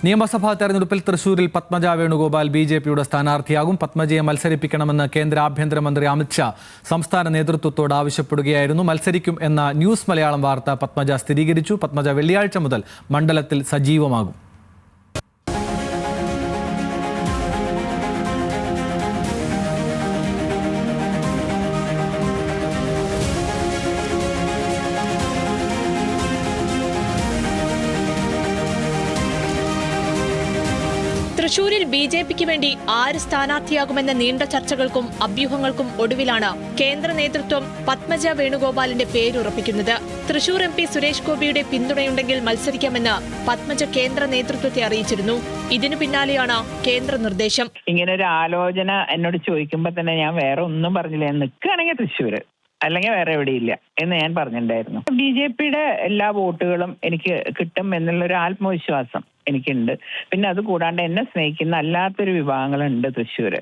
നിയമസഭാ തെരഞ്ഞെടുപ്പിൽ തൃശൂരിൽ പത്മജ വേണുഗോപാൽ ബിജെപിയുടെ സ്ഥാനാർത്ഥിയാകും. പത്മജയെ മത്സരിപ്പിക്കണമെന്ന് കേന്ദ്ര ആഭ്യന്തരമന്ത്രി അമിത്ഷാ സംസ്ഥാന നേതൃത്വത്തോട് ആവശ്യപ്പെടുകയായിരുന്നു. മത്സരിക്കും എന്ന ന്യൂസ് മലയാളം വാർത്ത പത്മജ സ്ഥിരീകരിച്ചു. പത്മജ വെള്ളിയാഴ്ച മുതൽ മണ്ഡലത്തിൽ സജീവമാകും. തൃശൂരിൽ ബിജെപിക്ക് വേണ്ടി ആര് സ്ഥാനാർത്ഥിയാകുമെന്ന നീണ്ട ചർച്ചകൾക്കും അഭ്യൂഹങ്ങൾക്കും ഒടുവിലാണ് കേന്ദ്ര നേതൃത്വം പത്മജ വേണുഗോപാലിന്റെ പേരുറപ്പിക്കുന്നത്. തൃശൂർ MP സുരേഷ് ഗോപിയുടെ പിന്തുണയുണ്ടെങ്കിൽ മത്സരിക്കാമെന്ന് പത്മജ കേന്ദ്ര നേതൃത്വത്തെ അറിയിച്ചിരുന്നു. ഇതിനു പിന്നാലെയാണ് കേന്ദ്ര നിർദ്ദേശം. ഇങ്ങനെ ഒരു ആലോചന എന്നോട് ചോദിക്കുമ്പോ തന്നെ ഞാൻ വേറെ ഒന്നും പറഞ്ഞില്ല. നിൽക്കുകയാണെങ്കിൽ തൃശ്ശൂര്, അല്ലെങ്കിൽ വേറെ എവിടെയില്ല എന്ന് ഞാൻ പറഞ്ഞിട്ടുണ്ടായിരുന്നു. BJPയുടെ എല്ലാ വോട്ടുകളും എനിക്ക് കിട്ടും എന്നുള്ളൊരു ആത്മവിശ്വാസം എനിക്കുണ്ട്. പിന്നെ അത് കൂടാണ്ട് എന്നെ സ്നേഹിക്കുന്ന അല്ലാത്തൊരു വിഭാഗങ്ങളുണ്ട് തൃശ്ശൂര്.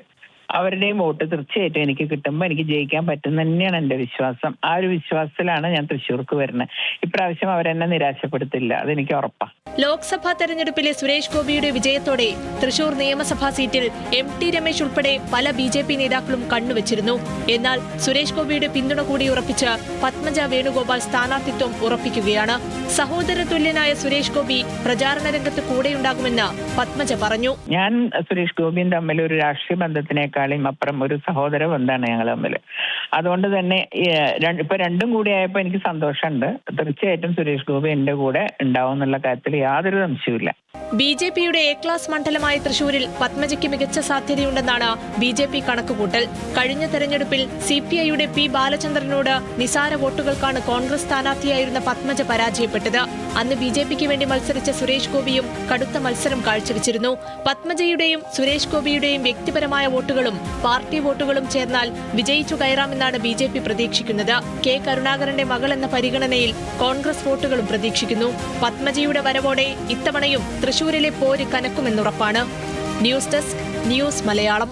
അവരുടെയും വോട്ട് തീർച്ചയായിട്ടും എനിക്ക് കിട്ടുമ്പോൾ എനിക്ക് ജയിക്കാൻ പറ്റും തന്നെയാണ് എൻ്റെ വിശ്വാസം. ആ ഒരു വിശ്വാസത്തിലാണ് ഞാൻ തൃശ്ശൂർക്ക് വരുന്നത്. ഇപ്രാവശ്യം അവരെന്നെ നിരാശപ്പെടുത്തില്ല, അതെനിക്ക് ഉറപ്പാണ്. ലോക്സഭാ തെരഞ്ഞെടുപ്പിലെ സുരേഷ് ഗോപിയുടെ വിജയത്തോടെ തൃശൂർ നിയമസഭാ സീറ്റിൽ MT രമേശ് ഉൾപ്പെടെ പല BJP നേതാക്കളും കണ്ണുവച്ചിരുന്നു. എന്നാൽ സുരേഷ് ഗോപിയുടെ പിന്തുണ കൂടി ഉറപ്പിച്ച് പത്മജ വേണുഗോപാൽ സ്ഥാനാർത്ഥിത്വം ഉറപ്പിക്കുകയാണ്. സഹോദര തുല്യനായ സുരേഷ് ഗോപി പ്രചാരണ രംഗത്ത് കൂടെയുണ്ടാകുമെന്ന് പത്മജ പറഞ്ഞു. ഞാൻ സുരേഷ് ഗോപിയും തമ്മിൽ ഒരു രാഷ്ട്രീയ ബന്ധത്തിനേക്കാളും അപ്പുറം ഒരു സഹോദര ബന്ധമാണ് ഞങ്ങൾ തമ്മിൽ. അതുകൊണ്ട് തന്നെ ഇപ്പൊ രണ്ടും കൂടി ആയപ്പോൾ എനിക്ക് സന്തോഷമുണ്ട്. തീർച്ചയായിട്ടും സുരേഷ് ഗോപി എന്റെ കൂടെ ഉണ്ടാവും എന്നുള്ള കാര്യത്തിൽ യാതൊരു സംശയവുമില്ല. BJPയുടെ A ക്ലാസ് മണ്ഡലമായ തൃശൂരിൽ പത്മജയ്ക്ക് മികച്ച സാധ്യതയുണ്ടെന്നാണ് BJP കണക്കുകൂട്ടൽ. കഴിഞ്ഞ തെരഞ്ഞെടുപ്പിൽ CPIയുടെ P ബാലചന്ദ്രനോട് നിസാര വോട്ടുകൾക്കാണ് കോൺഗ്രസ് സ്ഥാനാർത്ഥിയായിരുന്ന പത്മജ പരാജയപ്പെട്ടത്. അന്ന് BJPക്ക് വേണ്ടി മത്സരിച്ച സുരേഷ് ഗോപിയും കടുത്ത മത്സരം കാഴ്ചവെച്ചിരുന്നു. പത്മജയുടെയും സുരേഷ് ഗോപിയുടെയും വ്യക്തിപരമായ വോട്ടുകളും പാർട്ടി വോട്ടുകളും ചേർന്നാൽ വിജയിച്ചു കയറാമെന്നാണ് BJP പ്രതീക്ഷിക്കുന്നത്. K കരുണാകരന്റെ മകൾ എന്ന പരിഗണനയിൽ കോൺഗ്രസ് വോട്ടുകളും പ്രതീക്ഷിക്കുന്നു. പത്മജയുടെ വരവോടെ ഇത്തവണയും തൃശൂരിലെ പോര് കനക്കുമെന്നുറപ്പാണ്. News desk, news Malayalam.